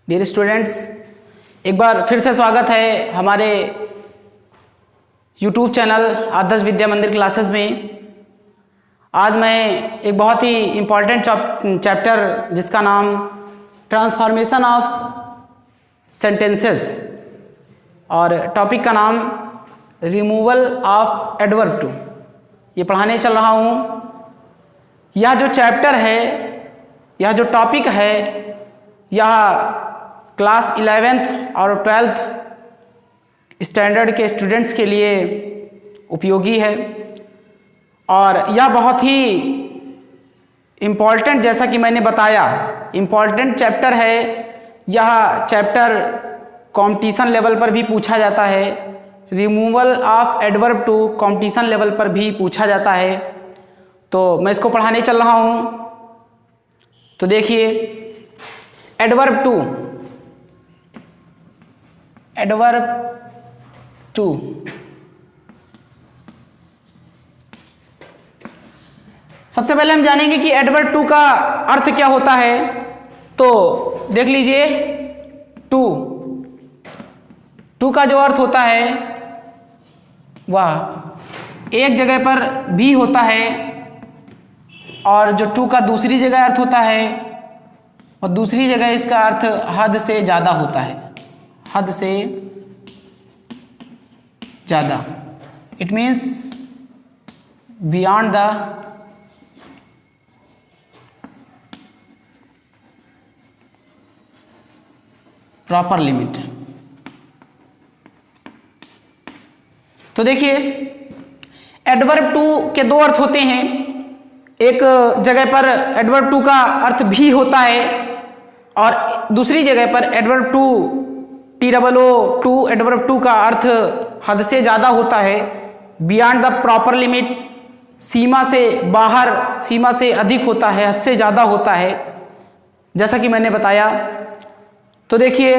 Dear students, एक बार फिर से स्वागत है हमारे यूट्यूब चैनल आदर्श विद्या मंदिर क्लासेस में। आज मैं एक बहुत ही इम्पॉर्टेंट चैप्टर जिसका नाम ट्रांसफॉर्मेशन ऑफ सेंटेंसेस और टॉपिक का नाम रिमूवल ऑफ एडवर्ब टू, ये पढ़ाने चल रहा हूँ। यह जो चैप्टर है, यह जो टॉपिक है, यह क्लास 11th और 12th स्टैंडर्ड के स्टूडेंट्स के लिए उपयोगी है और यह बहुत ही इम्पॉर्टेंट, जैसा कि मैंने बताया, इम्पॉर्टेंट चैप्टर है। यह चैप्टर कंपटीशन लेवल पर भी पूछा जाता है, removal of adverb too competition level पर भी पूछा जाता है। तो मैं इसको पढ़ाने चल रहा हूँ। तो देखिए, एडवर्ब टू सबसे पहले हम जानेंगे कि एडवर्ब टू का अर्थ क्या होता है। तो देख लीजिए, टू का जो अर्थ होता है वह एक जगह पर भी होता है और जो टू का दूसरी जगह अर्थ होता है और दूसरी जगह इसका अर्थ हद से ज़्यादा होता है, हद से ज़्यादा। It means beyond the proper limit. तो देखिए, एडवर्ब टू के दो अर्थ होते हैं। एक जगह पर एडवर्ब टू का अर्थ भी होता है और दूसरी जगह पर एडवर्ब टू एडवर्ब टू का अर्थ हद से ज़्यादा होता है, बियॉन्ड द प्रॉपर लिमिट, सीमा से बाहर, सीमा से अधिक होता है, हद से ज़्यादा होता है, जैसा कि मैंने बताया। तो देखिए,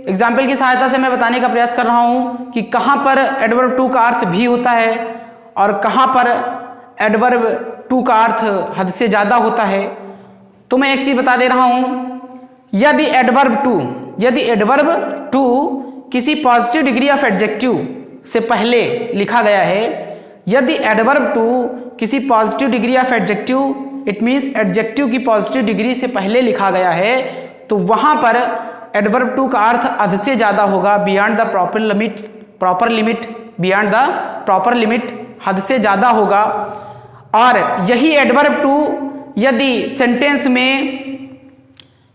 एग्जाम्पल की सहायता से मैं बताने का प्रयास कर रहा हूँ कि कहाँ पर एडवर्ब टू का अर्थ भी होता है और कहाँ पर एडवर्ब टू का अर्थ हद से ज़्यादा होता है। तो मैं एक चीज़ बता दे रहा हूँ, यदि एडवर्ब टू किसी पॉजिटिव डिग्री ऑफ एडजेक्टिव से पहले लिखा गया है, यदि एडवर्ब टू किसी positive degree of adjective, it means adjective की पॉजिटिव डिग्री से पहले लिखा गया है, तो वहाँ पर एडवर्ब टू का अर्थ हद से ज़्यादा होगा, beyond the proper limit, beyond the proper limit, हद से ज़्यादा होगा। और यही एडवर्ब टू यदि सेंटेंस में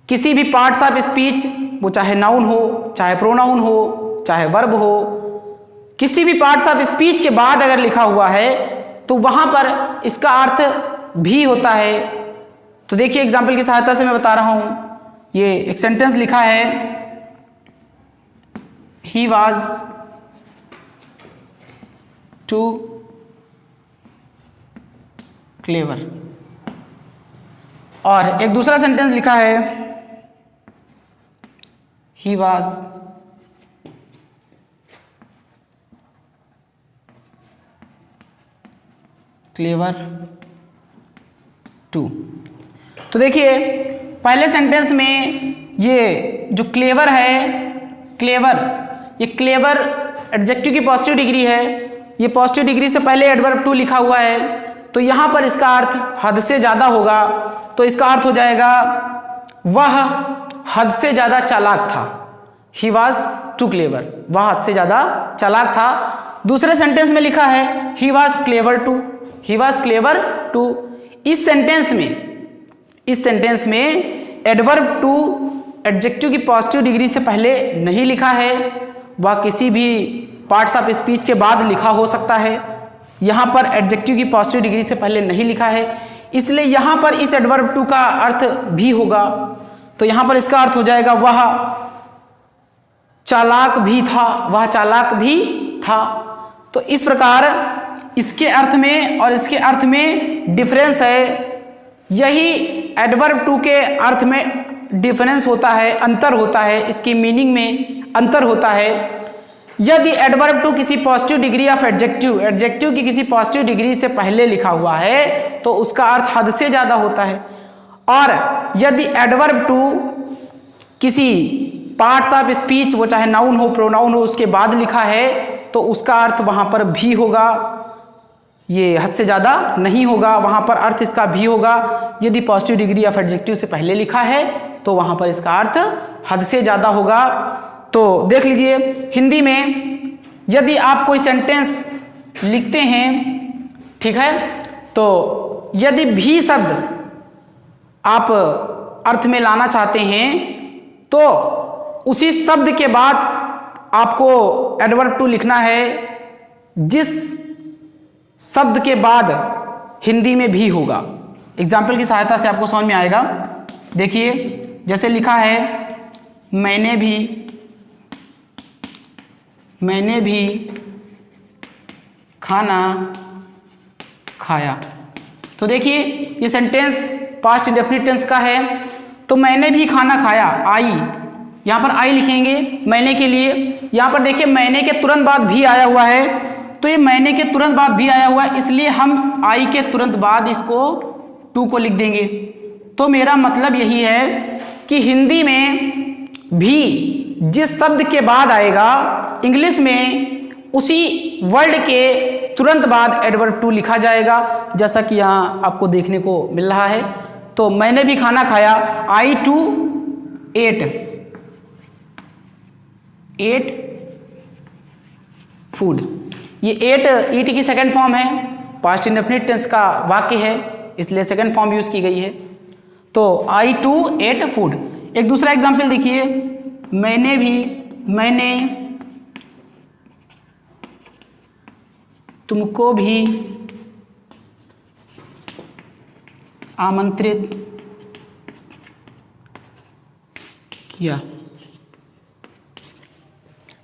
किसी भी पार्ट्स ऑफ स्पीच, वो चाहे नाउन हो, चाहे प्रोनाउन हो, चाहे वर्ब हो, किसी भी पार्ट्स ऑफ स्पीच के बाद अगर लिखा हुआ है तो वहाँ पर इसका अर्थ भी होता है। तो देखिए, एग्जाम्पल की सहायता से मैं बता रहा हूँ। ये एक सेंटेंस लिखा है, ही वॉज टू क्लेवर, और एक दूसरा सेंटेंस लिखा है, ही वॉज क्लेवर टू। तो देखिए, पहले सेंटेंस में ये जो क्लेवर है, ये क्लेवर एडजेक्टिव की पॉजिटिव डिग्री है, ये पॉजिटिव डिग्री से पहले एडवर्ब टू लिखा हुआ है, तो यहाँ पर इसका अर्थ हद से ज़्यादा होगा। तो इसका अर्थ हो जाएगा, वह हद से ज़्यादा चालाक था, ही वॉज टू क्लेवर, वह हद से ज़्यादा चालाक था। दूसरे सेंटेंस में लिखा है, ही वॉज क्लेवर टू। इस सेंटेंस में एडवर्ब टू एडजेक्टिव की पॉजिटिव डिग्री से पहले नहीं लिखा है, वह किसी भी पार्ट्स ऑफ स्पीच के बाद लिखा हो सकता है। यहाँ पर एडजेक्टिव की पॉजिटिव डिग्री से पहले नहीं लिखा है, इसलिए यहाँ पर इस एडवर्ब टू का अर्थ भी होगा। तो यहाँ पर इसका अर्थ हो जाएगा, वह चालाक भी था, तो इस प्रकार इसके अर्थ में और इसके अर्थ में डिफरेंस है। यही एडवर्ब टू के अर्थ में डिफरेंस होता है, अंतर होता है, इसकी मीनिंग में अंतर होता है। यदि एडवर्ब टू किसी पॉजिटिव डिग्री ऑफ एडजेक्टिव की किसी पॉजिटिव डिग्री से पहले लिखा हुआ है तो उसका अर्थ हद से ज़्यादा होता है, और यदि एडवर्ब टू किसी पार्ट्स ऑफ स्पीच, वो चाहे नाउन हो प्रोनाउन हो, उसके बाद लिखा है तो उसका अर्थ वहाँ पर भी होगा, ये हद से ज़्यादा नहीं होगा, वहाँ पर अर्थ इसका भी होगा। यदि पॉजिटिव डिग्री ऑफ एडजेक्टिव से पहले लिखा है तो वहाँ पर इसका अर्थ हद से ज़्यादा होगा। तो देख लीजिए, हिंदी में यदि आप कोई सेंटेंस लिखते हैं, ठीक है, तो यदि भी शब्द आप अर्थ में लाना चाहते हैं तो उसी शब्द के बाद आपको एडवर्ब टू लिखना है जिस शब्द के बाद हिंदी में भी होगा। एग्जाम्पल की सहायता से आपको समझ में आएगा। देखिए, जैसे लिखा है मैंने भी खाना खाया। तो देखिए, ये सेंटेंस पास्ट इंडेफिनिट टेंस का है। तो मैंने भी खाना खाया, आई, यहाँ पर आई लिखेंगे मैंने के लिए। यहाँ पर देखिए मैंने के तुरंत बाद भी आया हुआ है, तो ये मैंने के तुरंत बाद भी आया हुआ है, इसलिए हम आई के तुरंत बाद इसको टू को लिख देंगे। तो मेरा मतलब यही है कि हिंदी में भी जिस शब्द के बाद आएगा, इंग्लिश में उसी वर्ड के तुरंत बाद एडवर्ब टू लिखा जाएगा, जैसा कि यहाँ आपको देखने को मिल रहा है। तो मैंने भी खाना खाया, आई टू एट फूड। ये ईट की सेकंड फॉर्म है, पास्ट इंडेफिनिट टेंस का वाक्य है, इसलिए सेकंड फॉर्म यूज की गई है। तो आई टू एट फूड। एक दूसरा एग्जाम्पल देखिए, मैंने तुमको भी आमंत्रित किया।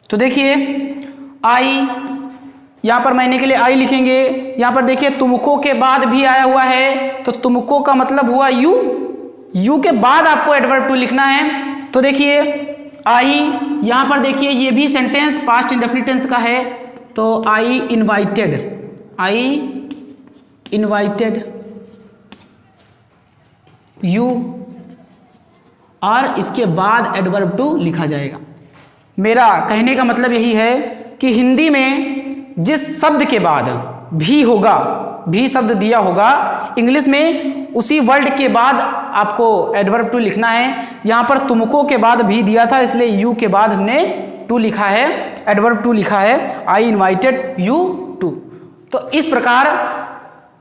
तो देखिए आई, यहां पर मैंने के लिए आई लिखेंगे। यहां पर देखिए तुमको के बाद भी आया हुआ है, तो तुमको का मतलब हुआ यू के बाद आपको एडवर्ब टू लिखना है। तो देखिए आई, यहां पर देखिए ये भी सेंटेंस पास्ट इंडेफिनिट टेंस का है। तो आई इनवाइटेड यू, और इसके बाद एडवर्ब टू लिखा जाएगा। मेरा कहने का मतलब यही है कि हिंदी में जिस शब्द के बाद भी होगा, भी शब्द दिया होगा, इंग्लिश में उसी वर्ड के बाद आपको एडवर्ब टू लिखना है। यहाँ पर तुमको के बाद भी दिया था, इसलिए यू के बाद हमने टू लिखा है, एडवर्ब टू लिखा है, आई इनवाइटेड यू टू। तो इस प्रकार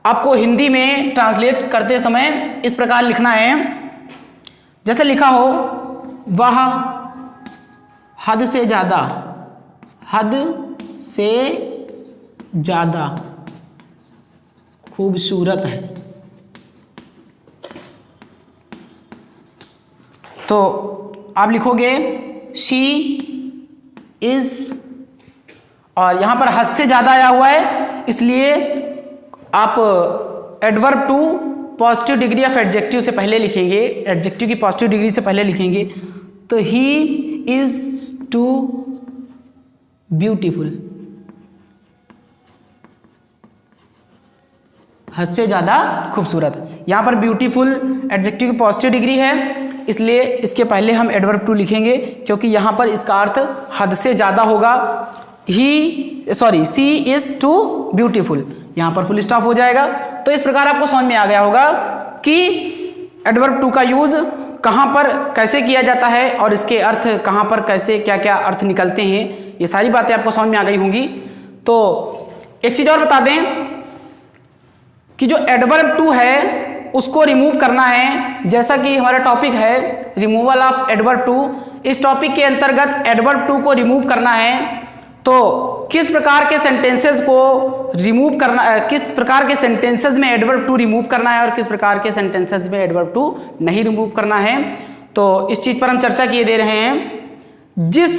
आपको हिंदी में ट्रांसलेट करते समय इस प्रकार लिखना है, जैसे लिखा हो वह हद से ज़्यादा खूबसूरत है। तो आप लिखोगे शी इज, और यहां पर हद से ज़्यादा आया हुआ है, इसलिए आप adverb too positive degree of adjective से पहले लिखेंगे, एडजेक्टिव की पॉजिटिव डिग्री से पहले लिखेंगे। तो ही इज टू ब्यूटीफुल, हद से ज़्यादा खूबसूरत। यहाँ पर ब्यूटीफुल एडजेक्टिव की पॉजिटिव डिग्री है, इसलिए इसके पहले हम एडवर्ब टू लिखेंगे, क्योंकि यहाँ पर इसका अर्थ हद से ज़्यादा होगा। सी इज टू ब्यूटीफुल, यहाँ पर फुल स्टॉप हो जाएगा। तो इस प्रकार आपको समझ में आ गया होगा कि एडवर्ब टू का यूज कहाँ पर कैसे किया जाता है और इसके अर्थ कहाँ पर कैसे क्या क्या अर्थ निकलते हैं, ये सारी बातें आपको समझ में आ गई होंगी। तो एक चीज़ और बता दें कि जो एडवर्ब टू है उसको रिमूव करना है, जैसा कि हमारा टॉपिक है रिमूवल ऑफ एडवर्ब टू। इस टॉपिक के अंतर्गत एडवर्ब टू को रिमूव करना है, तो किस प्रकार के सेंटेंसेस को रिमूव करना, किस प्रकार के सेंटेंसेस में एडवर्ब टू रिमूव करना है और किस प्रकार के सेंटेंसेस में एडवर्ब टू नहीं रिमूव करना है, तो इस चीज़ पर हम चर्चा किए दे रहे हैं। जिस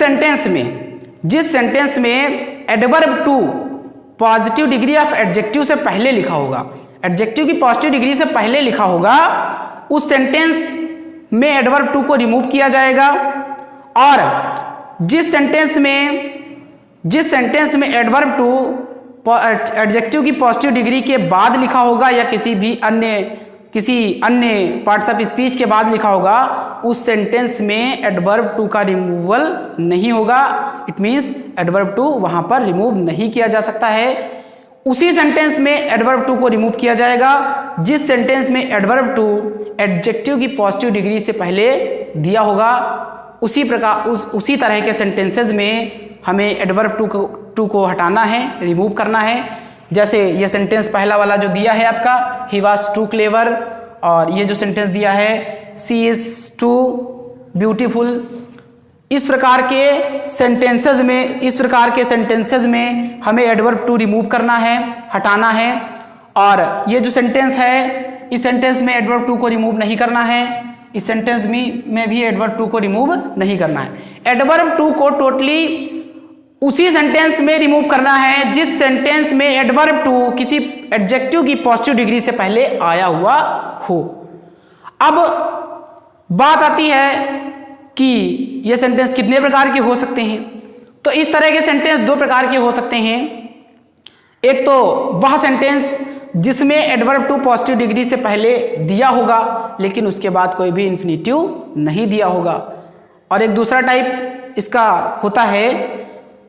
सेंटेंस में adverb too positive degree of adjective से पहले लिखा होगा, एडजेक्टिव की पॉजिटिव डिग्री से पहले लिखा होगा, उस सेंटेंस में एडवर्ब टू को रिमूव किया जाएगा। और जिस सेंटेंस में एडवर्ब टू एडजेक्टिव की पॉजिटिव डिग्री के बाद लिखा होगा या किसी भी अन्य किसी अन्य पार्ट्स ऑफ स्पीच के बाद लिखा होगा, उस सेंटेंस में एडवर्ब टू का रिमूवल नहीं होगा। इट मीन्स एडवर्ब टू वहां पर रिमूव नहीं किया जा सकता है। उसी सेंटेंस में एडवर्ब टू को रिमूव किया जाएगा जिस सेंटेंस में एडवर्ब टू एडजेक्टिव की पॉजिटिव डिग्री से पहले दिया होगा। उसी प्रकार उसी तरह के सेंटेंसेज में हमें एडवर्ब टू को हटाना है, रिमूव करना है। जैसे ये सेंटेंस पहला वाला जो दिया है आपका, ही वॉज टू क्लेवर, और ये जो सेंटेंस दिया है, सी इज टू ब्यूटीफुल। इस प्रकार के सेंटेंसेज में हमें एडवर्ब टू रिमूव करना है, हटाना है। और ये जो सेंटेंस है, इस सेंटेंस में एडवर्ब टू को रिमूव नहीं करना है, इस सेंटेंस में भी एडवर्ब टू को रिमूव नहीं करना है। एडवर्ब टू को टोटली उसी सेंटेंस में रिमूव करना है जिस सेंटेंस में एडवर्ब टू किसी एडजेक्टिव की पॉजिटिव डिग्री से पहले आया हुआ हो। अब बात आती है कि ये सेंटेंस कितने प्रकार के हो सकते हैं। तो इस तरह के सेंटेंस दो प्रकार के हो सकते हैं। एक तो वह सेंटेंस जिसमें एडवर्ब टू पॉजिटिव डिग्री से पहले दिया होगा लेकिन उसके बाद कोई भी इन्फिनेटिव नहीं दिया होगा, और एक दूसरा टाइप इसका होता है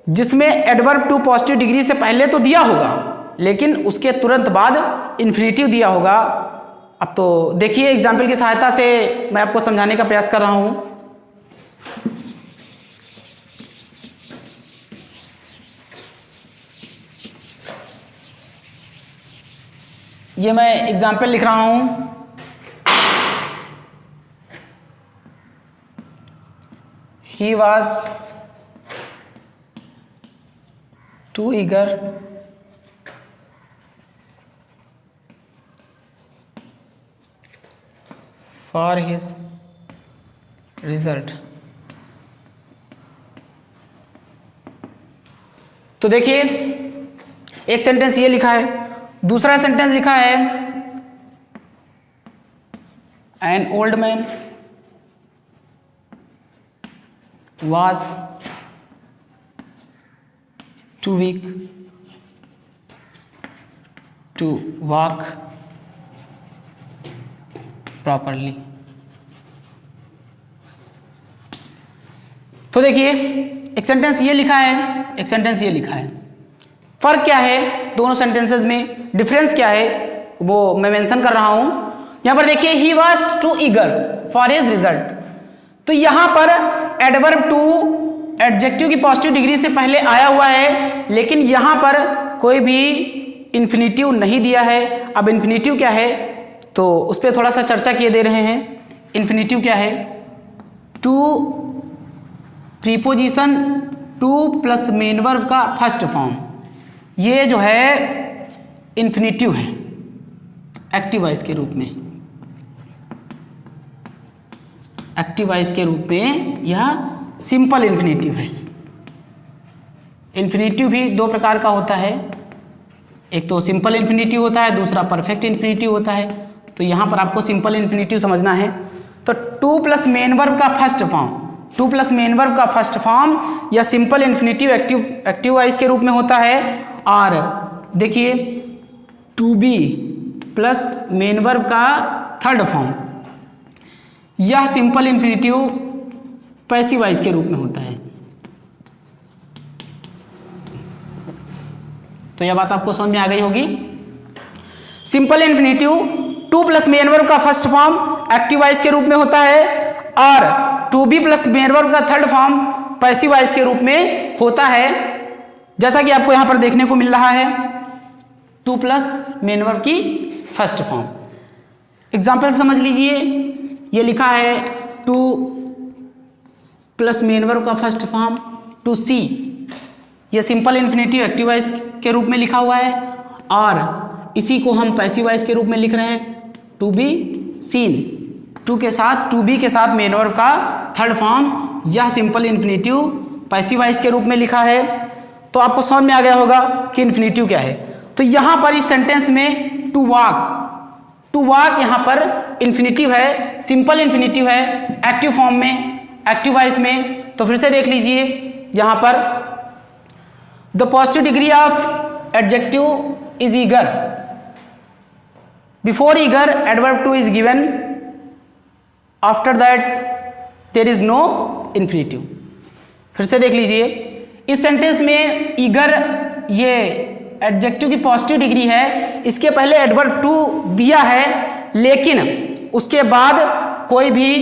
जिसमें एडवर्ब टू पॉजिटिव डिग्री से पहले तो दिया होगा लेकिन उसके तुरंत बाद इन्फिनेटिव दिया होगा। अब तो देखिए एग्जाम्पल की सहायता से मैं आपको समझाने का प्रयास कर रहा हूं। ये मैं एग्जाम्पल लिख रहा हूं। He was too eager for his result। तो देखिए एक सेंटेंस ये लिखा है, दूसरा सेंटेंस लिखा है an old man was too weak to walk properly। तो देखिए एक सेंटेंस ये लिखा है, एक सेंटेंस ये लिखा है। फर्क क्या है दोनों सेंटेंसेस में, डिफरेंस क्या है वो मैं मेंशन कर रहा हूं। यहां पर देखिए he was too eager for his result, तो यहां पर एडवर्ब टू एडजेक्टिव की पॉजिटिव डिग्री से पहले आया हुआ है लेकिन यहां पर कोई भी इन्फिनेटिव नहीं दिया है। अब इन्फिनेटिव क्या है तो उस पर थोड़ा सा चर्चा किए दे रहे हैं। इन्फिनेटिव क्या है? To preposition to plus main verb का फर्स्ट फॉर्म, ये जो है इन्फिनेटिव है एक्टिव वॉइस के रूप में। एक्टिव वॉइस के रूप में यह सिंपल इन्फिनेटिव है। इन्फिनेटिव भी दो प्रकार का होता है, एक तो सिंपल इन्फिनेटिव होता है, दूसरा परफेक्ट इन्फिनेटिव होता है। तो यहाँ पर आपको सिंपल इन्फिनेटिव समझना है। तो टू प्लस मेन वर्ब का first form, to plus main verb का फर्स्ट फॉर्म या सिंपल इन्फिनेटिव एक्टिव वॉइस के रूप में होता है। और देखिए to be plus main verb का थर्ड फॉर्म, यह सिंपल इन्फिनेटिव पैसिव वॉइस के रूप में होता है। तो यह बात आपको समझ में आ गई होगी। Simple infinitive to plus main verb का फर्स्ट फॉर्म एक्टिव वॉइस के रूप में होता है और to be plus main verb का थर्ड फॉर्म पैसिव वॉइस के रूप में होता है। जैसा कि आपको यहां पर देखने को मिल रहा है टू प्लस मेन वर्ब की फर्स्ट फॉर्म। एग्जाम्पल समझ लीजिए, ये लिखा है टू प्लस मेन वर्ब का फर्स्ट फॉर्म टू सी, ये सिंपल इन्फिनेटिव एक्टिव वॉइस के रूप में लिखा हुआ है और इसी को हम पैसिव वॉइस के रूप में लिख रहे हैं टू बी सीन। टू के साथ टू बी के साथ मेन वर्ब का थर्ड फॉर्म, यह सिंपल इन्फिनेटिव पैसिव वॉइस के रूप में लिखा है। तो आपको समझ में आ गया होगा कि इन्फिनेटिव क्या है। तो यहां पर इस सेंटेंस में टू वॉक यहां पर इन्फिनेटिव है, सिंपल इन्फिनेटिव है एक्टिव फॉर्म में, एक्टिव वॉइस में। तो फिर से देख लीजिए यहां पर the positive degree of adjective is eager, before eager adverb to is given, after that there is no infinitive. फिर से देख लीजिए, इस सेंटेंस में ईगर ये एडजेक्टिव की पॉजिटिव डिग्री है, इसके पहले एडवर्ब टू दिया है, लेकिन उसके बाद कोई भी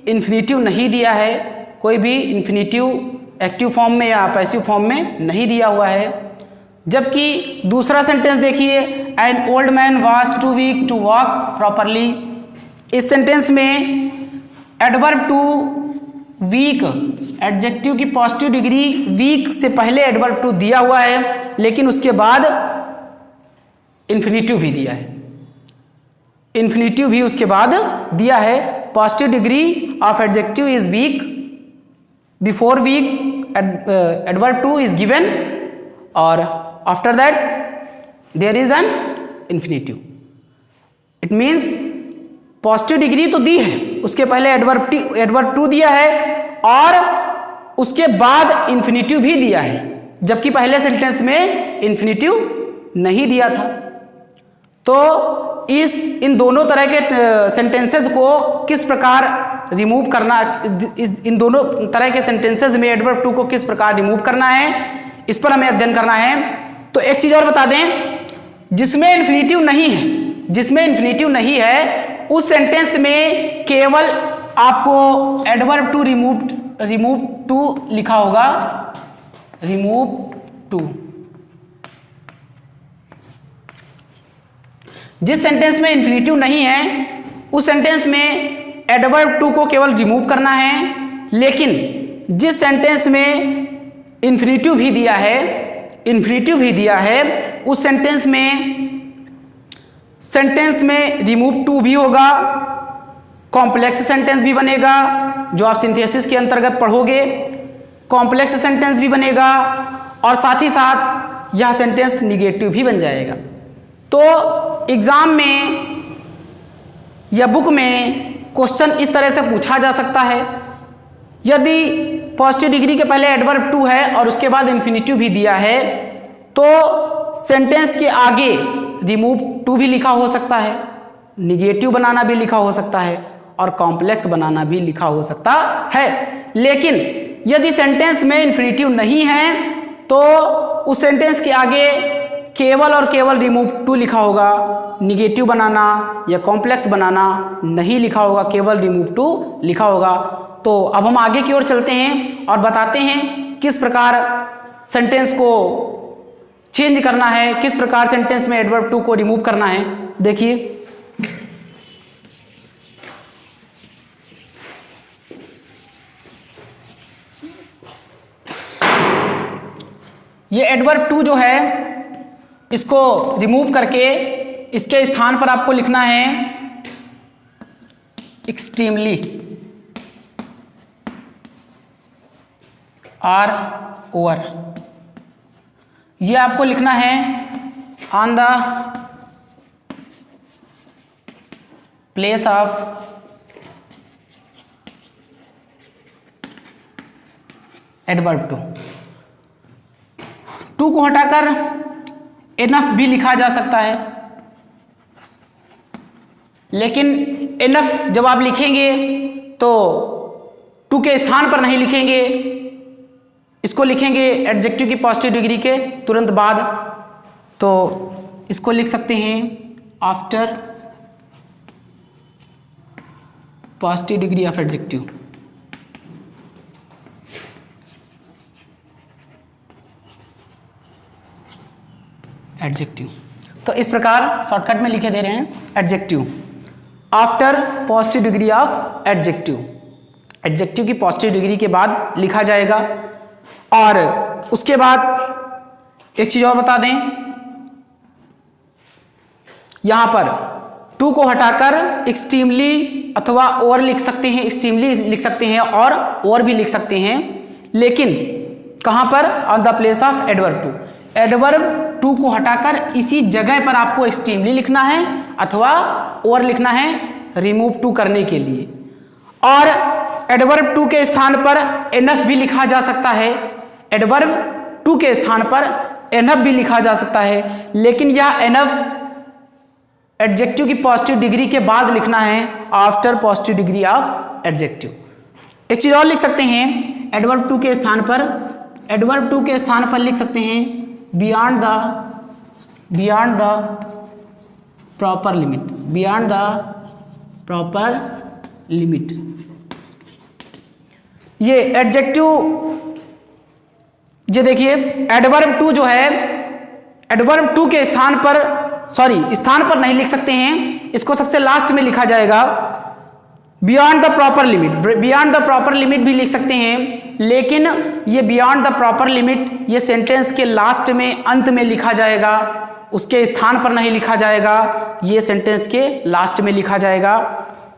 इन्फिनेटिव नहीं दिया है, कोई भी इन्फिनेटिव एक्टिव फॉर्म में या पैसिव फॉर्म में नहीं दिया हुआ है। जबकि दूसरा सेंटेंस देखिए, an old man was too weak to walk properly. इस सेंटेंस में एडवर्ब टू वीक, एडजेक्टिव की पॉजिटिव डिग्री वीक से पहले एडवर्ब टू दिया हुआ है, लेकिन उसके बाद इन्फिनेटिव भी दिया है, इन्फिनेटिव भी उसके बाद दिया है। Positive degree of adjective is weak, before weak adverb to is given, और after that there is an infinitive. It means positive degree तो दी है, उसके पहले एडवर्ब टू दिया है और उसके बाद इन्फिनेटिव भी दिया है, जबकि पहले सेंटेंस में इन्फिनेटिव नहीं दिया था। तो इन दोनों तरह के सेंटेंसेस को किस प्रकार रिमूव करना, इन दोनों तरह के सेंटेंसेस में एडवर्ब टू को किस प्रकार रिमूव करना है, इस पर हमें अध्ययन करना है। तो एक चीज और बता दें, जिसमें इन्फिनेटिव नहीं है, जिसमें इन्फिनेटिव नहीं है उस सेंटेंस में केवल आपको एडवर्ब टू रिमूव टू लिखा होगा, रिमूव टू। जिस सेंटेंस में इन्फिनेटिव नहीं है उस सेंटेंस में एडवर्ब टू को केवल रिमूव करना है, लेकिन जिस सेंटेंस में इन्फिनेटिव भी दिया है, इन्फिनेटिव भी दिया है, उस सेंटेंस में रिमूव टू भी होगा, कॉम्प्लेक्स सेंटेंस भी बनेगा, जो आप सिंथेसिस के अंतर्गत पढ़ोगे, कॉम्प्लेक्स सेंटेंस भी बनेगा, और साथ ही साथ यह सेंटेंस निगेटिव भी बन जाएगा। तो एग्जाम में या बुक में क्वेश्चन इस तरह से पूछा जा सकता है, यदि पॉजिटिव डिग्री के पहले एडवर्ब टू है और उसके बाद इन्फिनेटिव भी दिया है, तो सेंटेंस के आगे रिमूव टू भी लिखा हो सकता है, निगेटिव बनाना भी लिखा हो सकता है, और कॉम्प्लेक्स बनाना भी लिखा हो सकता है। लेकिन यदि सेंटेंस में इन्फिनेटिव नहीं है तो उस सेंटेंस के आगे केवल और केवल रिमूव टू लिखा होगा, निगेटिव बनाना या कॉम्प्लेक्स बनाना नहीं लिखा होगा, केवल रिमूव टू लिखा होगा। तो अब हम आगे की ओर चलते हैं और बताते हैं किस प्रकार सेंटेंस को चेंज करना है, किस प्रकार सेंटेंस में एडवर्ब टू को रिमूव करना है। देखिए, ये एडवर्ब टू जो है इसको रिमूव करके इसके स्थान पर आपको लिखना है एक्सट्रीमली, आर ओवर। ये आपको लिखना है on the place of adverb too. Too को हटाकर एनफ भी लिखा जा सकता है, लेकिन एनफ जब आप लिखेंगे तो टू के स्थान पर नहीं लिखेंगे, इसको लिखेंगे एडजेक्टिव की पॉजिटिव डिग्री के तुरंत बाद। तो इसको लिख सकते हैं after positive degree of adjective. Adjective, तो इस प्रकार शॉर्टकट में लिखे दे रहे हैं adjective after positive degree of adjective. Adjective की पॉजिटिव डिग्री के बाद लिखा जाएगा। और उसके बाद एक चीज और बता दें, यहां पर टू को हटाकर एक्सट्रीमली अथवा और लिख सकते हैं, एक्सट्रीमली लिख सकते हैं और भी लिख सकते हैं, लेकिन कहां पर? On the place of adverb too. Adverb too को हटाकर इसी जगह पर आपको एक्सट्रीमली लिखना है अथवा और लिखना है रिमूव टू करने के लिए। और एडवर्ब टू के स्थान पर एनफ भी लिखा जा सकता है, एडवर्ब टू के स्थान पर एनफ भी लिखा जा सकता है, लेकिन यह एनफ एडजेक्टिव की पॉजिटिव डिग्री के बाद लिखना है after positive degree of adjective. एक चीज और लिख सकते हैं, एडवर्ब टू के स्थान पर, एडवर्ब टू के स्थान पर लिख सकते हैं beyond the proper limit, beyond the proper limit. ये एडजेक्टिव, ये देखिए एडवर्ब टू जो है, एडवर्ब टू के स्थान पर, स्थान पर नहीं लिख सकते हैं, इसको सबसे लास्ट में लिखा जाएगा। Beyond the proper limit, beyond the proper limit भी लिख सकते हैं, लेकिन ये बियॉन्ड द प्रॉपर लिमिट ये सेंटेंस के लास्ट में, अंत में लिखा जाएगा, उसके स्थान पर नहीं लिखा जाएगा, ये सेंटेंस के लास्ट में लिखा जाएगा।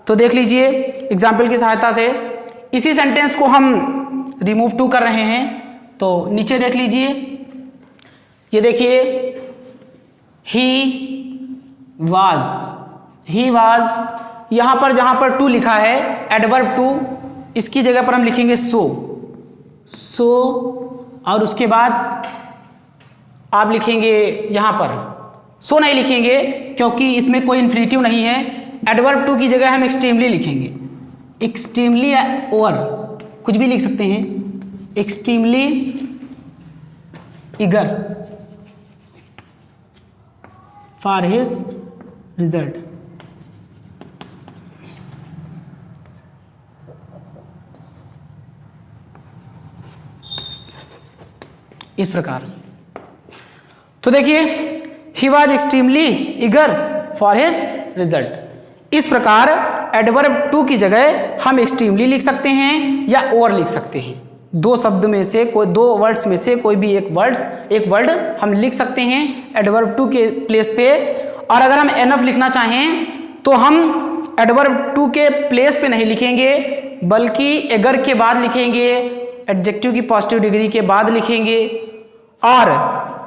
तो देख लीजिए एग्जाम्पल की सहायता से, इसी सेंटेंस को हम रिमूव टू कर रहे हैं। तो नीचे देख लीजिए, ये देखिए ही वाज, यहां पर जहां पर टू लिखा है एडवर्ब टू, इसकी जगह पर हम लिखेंगे सो, और उसके बाद आप लिखेंगे यहां पर सो नहीं लिखेंगे क्योंकि इसमें कोई इन्फिनिटिव नहीं है। एडवर्ब टू की जगह हम एक्सट्रीमली लिखेंगे, एक्सट्रीमली ओवर कुछ भी लिख सकते हैं, extremely eager for his result. इस प्रकार, तो देखिए he was extremely eager for his result. इस प्रकार एडवर्ब टू की जगह हम एक्सट्रीमली लिख सकते हैं या ओवर लिख सकते हैं, दो शब्द में से कोई, दो वर्ड्स में से कोई भी एक वर्ड हम लिख सकते हैं एडवर्ब टू के प्लेस पे। और अगर हम एनफ लिखना चाहें तो हम एडवर्ब टू के प्लेस पे नहीं लिखेंगे, बल्कि एगर के बाद लिखेंगे, एडजेक्टिव की पॉजिटिव डिग्री के बाद लिखेंगे। और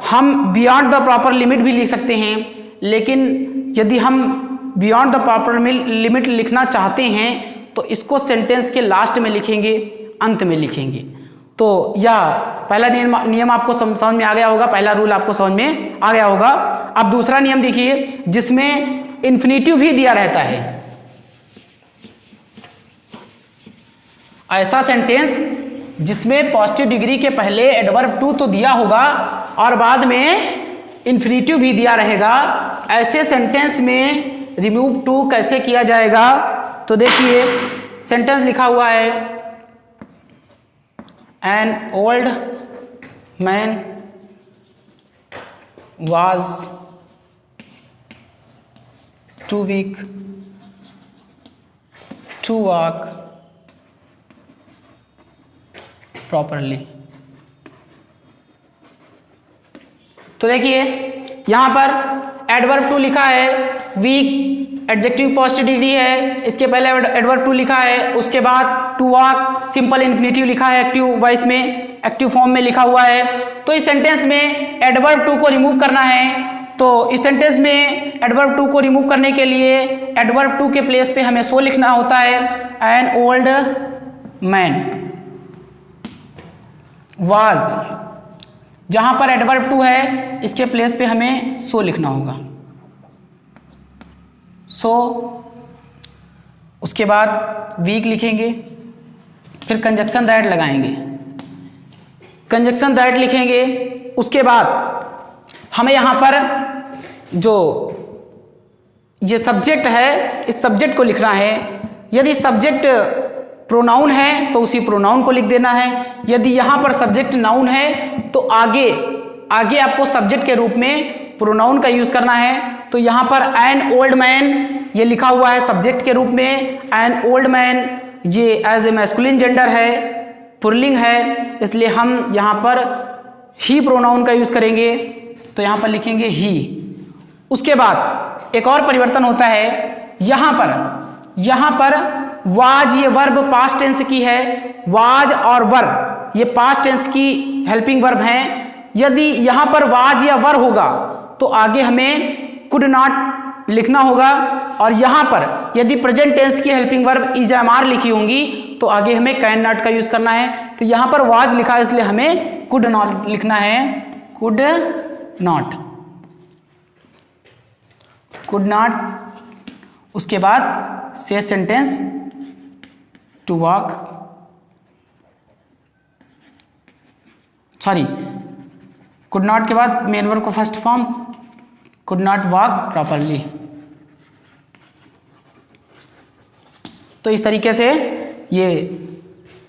हम बियॉन्ड द प्रॉपर लिमिट भी लिख सकते हैं, लेकिन यदि हम बियॉन्ड द प्रॉपर लिमिट लिखना चाहते हैं तो इसको सेंटेंस के लास्ट में लिखेंगे, अंत में लिखेंगे। तो यह पहला नियम आपको समझ में आ गया होगा, पहला रूल आपको समझ में आ गया होगा। अब दूसरा नियम देखिए, जिसमें इन्फिनिटिव भी दिया रहता है। ऐसा सेंटेंस जिसमें पॉजिटिव डिग्री के पहले एडवर्ब टू तो दिया होगा और बाद में इन्फिनिटिव भी दिया रहेगा, ऐसे सेंटेंस में रिमूव टू कैसे किया जाएगा? तो देखिए सेंटेंस लिखा हुआ है, N old man was too weak to walk properly। तो देखिए यहां पर एडवर्ब टू लिखा है, वीक एडजेक्टिव पॉजिटिव डिग्री है, इसके पहले एडवर्ब टू लिखा है, उसके बाद टू वॉक सिंपल इन्फिनिटिव लिखा है, एक्टिव वॉइस में, एक्टिव फॉर्म में लिखा हुआ है। तो इस सेंटेंस में एडवर्ब टू को रिमूव करना है। तो इस सेंटेंस में एडवर्ब टू को रिमूव करने के लिए एडवर्ब टू के प्लेस पे हमें सो लिखना होता है, एन ओल्ड मैन वाज। जहां पर एडवर्ब टू है इसके प्लेस पे हमें सो लिखना होगा, सो। उसके बाद वीक लिखेंगे, फिर कंजक्शन दैट लगाएंगे, कंजक्शन दैट लिखेंगे। उसके बाद हमें यहाँ पर जो ये सब्जेक्ट है, इस सब्जेक्ट को लिखना है। यदि सब्जेक्ट प्रोनाउन है तो उसी प्रोनाउन को लिख देना है। यदि यहाँ पर सब्जेक्ट नाउन है तो आगे आपको सब्जेक्ट के रूप में प्रोनाउन का यूज करना है। तो यहाँ पर एन ओल्ड मैन ये लिखा हुआ है सब्जेक्ट के रूप में, एन ओल्ड मैन ये एज ए मैस्कुलिन जेंडर है, पुल्लिंग है, इसलिए हम यहाँ पर ही प्रोनाउन का यूज करेंगे। तो यहाँ पर लिखेंगे ही। उसके बाद एक और परिवर्तन होता है, यहाँ पर वाज ये वर्ब पास्ट टेंस की है, वाज और वर ये पास्ट टेंस की हेल्पिंग वर्ब हैं। यदि यहाँ पर वाज या वर होगा तो आगे हमें कुड नॉट लिखना होगा, और यहाँ पर यदि प्रेजेंट टेंस की helping verb is am are लिखी होंगी तो आगे हमें कैन नॉट का यूज करना है। तो यहाँ पर वाज लिखा है इसलिए हमें कुड नॉट लिखना है, कुड कुड नॉट, उसके बाद से sentence to walk, sorry could not के बाद मेन वर्ब का first form, could not walk properly. तो इस तरीके से ये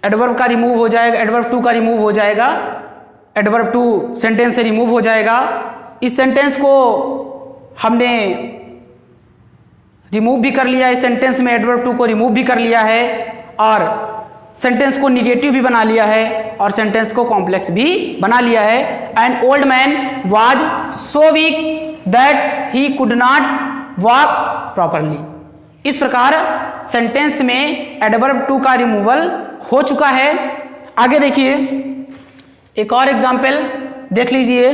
एडवर्ब का रिमूव हो जाएगा, एडवर्ब टू का रिमूव हो जाएगा, एडवर्ब टू सेंटेंस से रिमूव हो जाएगा। इस सेंटेंस को हमने रिमूव भी कर लिया, इस सेंटेंस में एडवर्ब टू को रिमूव भी कर लिया है और सेंटेंस को निगेटिव भी बना लिया है और सेंटेंस को कॉम्प्लेक्स भी बना लिया है। N old man was so weak that he could not walk properly. इस प्रकार सेंटेंस में एडवर्ब टू का रिमूवल हो चुका है। आगे देखिए एक और एग्जाम्पल देख लीजिए।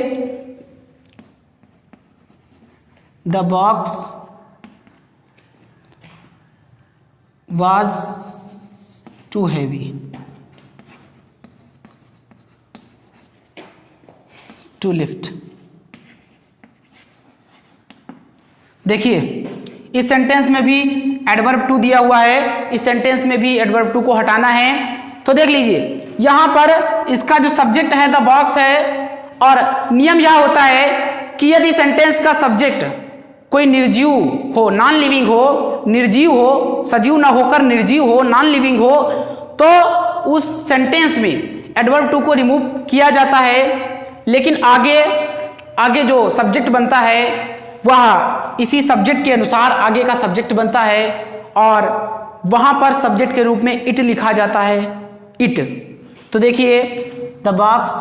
The box was too heavy to lift। देखिए इस सेंटेंस में भी एडवर्ब टू दिया हुआ है, इस सेंटेंस में भी एडवर्ब टू को हटाना है। तो देख लीजिए यहां पर इसका जो सब्जेक्ट है द बॉक्स है और नियम यह होता है कि यदि सेंटेंस का सब्जेक्ट कोई निर्जीव हो, नॉन लिविंग हो, निर्जीव हो, सजीव ना होकर निर्जीव हो, नॉन लिविंग हो, तो उस सेंटेंस में एडवर्ब टू को रिमूव किया जाता है। लेकिन आगे जो सब्जेक्ट बनता है वह इसी सब्जेक्ट के अनुसार आगे का सब्जेक्ट बनता है और वहां पर सब्जेक्ट के रूप में इट लिखा जाता है, इट। तो देखिए द बॉक्स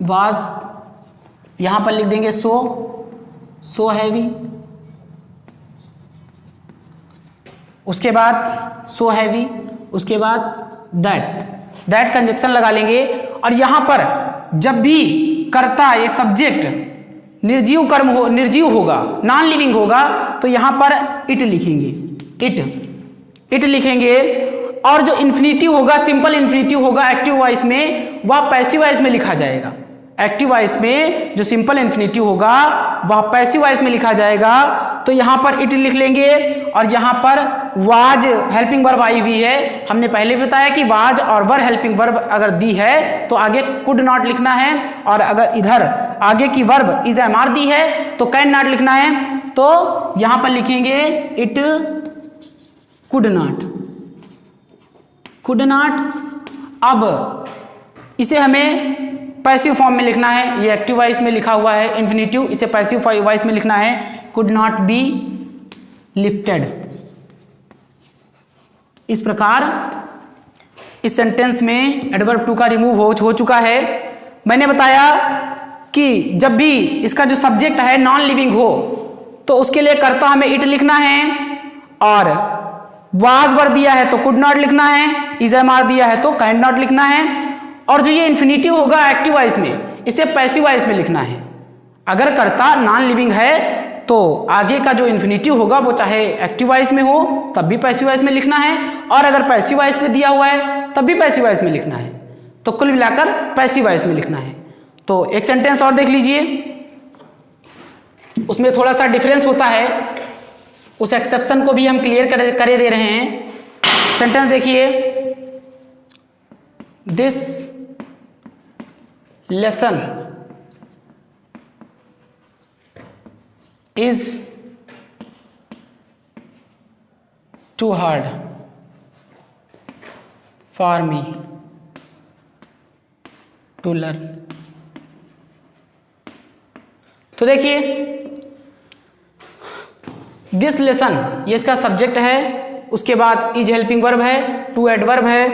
वाज, यहां पर लिख देंगे सो हैवी, उसके बाद सो हैवी, उसके बाद दैट कंजक्शन लगा लेंगे। और यहां पर जब भी कर्ता ये सब्जेक्ट निर्जीव होगा, नॉन लिविंग होगा, तो यहां पर इट लिखेंगे, इट लिखेंगे। और जो इन्फिनिटिव होगा, सिंपल इन्फिनिटिव होगा एक्टिव वॉइस में, वह पैसिव वॉइस में लिखा जाएगा। एक्टिव वॉइस में जो सिंपल इन्फिनिटिव होगा वह पैसिव वॉइस में लिखा जाएगा। तो यहां पर इट लिख लेंगे और यहां पर वाज हेल्पिंग वर्ब आई हुई है। हमने पहले बताया कि वाज और वर हेल्पिंग वर्ब अगर दी है तो आगे कुड नॉट लिखना है, और अगर इधर आगे की वर्ब इज एम आर दी है तो कैन नॉट लिखना है। तो यहां पर लिखेंगे इट कुड नॉट। अब इसे हमें पैसिव फॉर्म में लिखना है, ये एक्टिव वॉइस में लिखा हुआ है इन्फिनिटिव, इसे पैसिव वॉइस में लिखना है, कुड नॉट बी लिफ्टेड। इस प्रकार इस सेंटेंस में एडवर्ब टू का रिमूव हो चुका है। मैंने बताया कि जब भी इसका जो सब्जेक्ट है नॉन लिविंग हो तो उसके लिए कर्ता हमें इट लिखना है, और वाज वर दिया है तो कुड नॉट लिखना है, इज एम आर दिया है तो कैन नॉट लिखना है। और जो ये इन्फिनिटिव होगा एक्टिव वॉइस में, इसे पैसिव वॉइस में लिखना है। अगर कर्ता नॉन लिविंग है तो आगे का जो इन्फिनिटिव होगा वो चाहे एक्टिव वॉइस में हो तब भी पैसिव वॉइस में लिखना है, और अगर पैसिव वॉइस में दिया हुआ है तब भी पैसिव वॉइस में लिखना है। तो कुल मिलाकर पैसिव वॉइस में लिखना है। तो एक सेंटेंस और देख लीजिए, उसमें थोड़ा सा डिफरेंस होता है, उस एक्सेप्शन को भी हम क्लियर करे दे रहे हैं। सेंटेंस देखिए, this lesson is too hard for me to learn। तो देखिए दिस लेसन ये इसका सब्जेक्ट है, उसके बाद इज हेल्पिंग वर्ब है, टू एडवर्ब है,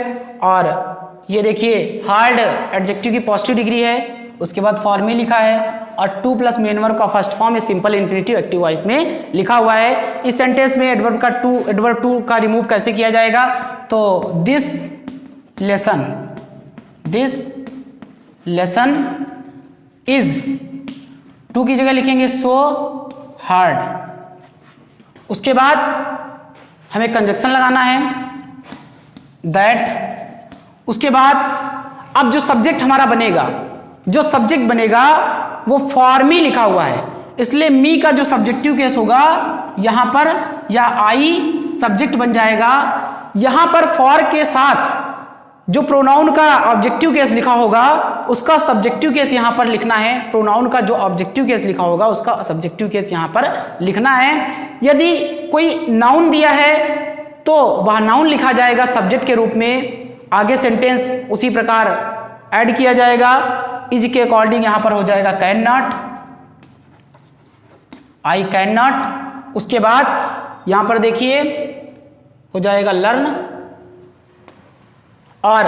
और ये देखिए हार्ड एडजेक्टिव की पॉजिटिव डिग्री है, उसके बाद फॉर में लिखा है, और टू प्लस मेन वर्ब का फर्स्ट फॉर्म है सिंपल इन्फिनिटिव एक्टिव वॉइस में लिखा हुआ है। इस सेंटेंस में एडवर्ब टू का रिमूव कैसे किया जाएगा? तो दिस लेसन इज, टू की जगह लिखेंगे सो हार्ड। उसके बाद हमें कंजक्शन लगाना है दैट। उसके बाद अब जो सब्जेक्ट हमारा बनेगा, वो फॉर मी लिखा हुआ है, इसलिए मी का जो सब्जेक्टिव केस होगा यहां पर या आई सब्जेक्ट बन जाएगा। यहां पर फॉर के साथ जो प्रोनाउन का ऑब्जेक्टिव केस लिखा होगा उसका सब्जेक्टिव केस यहां पर लिखना है। प्रोनाउन का जो ऑब्जेक्टिव केस लिखा होगा उसका सब्जेक्टिव केस यहां पर लिखना है। यदि कोई नाउन दिया है तो वह नाउन लिखा जाएगा सब्जेक्ट के रूप में, आगे सेंटेंस उसी प्रकार ऐड किया जाएगा। इज के अकॉर्डिंग यहां पर हो जाएगा can not, I can not. उसके बाद यहां पर देखिए हो जाएगा लर्न, और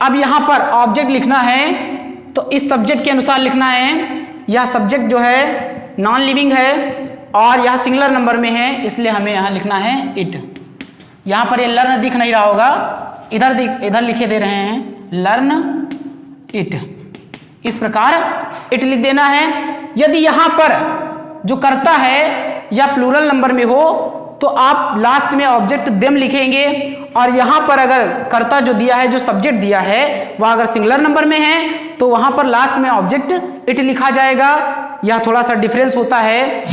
अब यहां पर ऑब्जेक्ट लिखना है तो इस सब्जेक्ट के अनुसार लिखना है। यह सब्जेक्ट जो है नॉन लिविंग है और यह सिंगुलर नंबर में है, इसलिए हमें यहां लिखना है इट। यहां पर ये लर्न दिख नहीं रहा होगा, इधर लिखे दे रहे हैं लर्न इट, इस प्रकार इट लिख देना है। यदि यहां पर जो करता है या प्लूरल नंबर में हो तो आप लास्ट में ऑब्जेक्ट देम लिखेंगे, और यहां पर अगर कर्ता जो दिया है, जो सब्जेक्ट दिया है वह अगर सिंगुलर नंबर में है तो वहां पर लास्ट में ऑब्जेक्ट इट लिखा जाएगा। यह थोड़ा सा डिफरेंस होता है।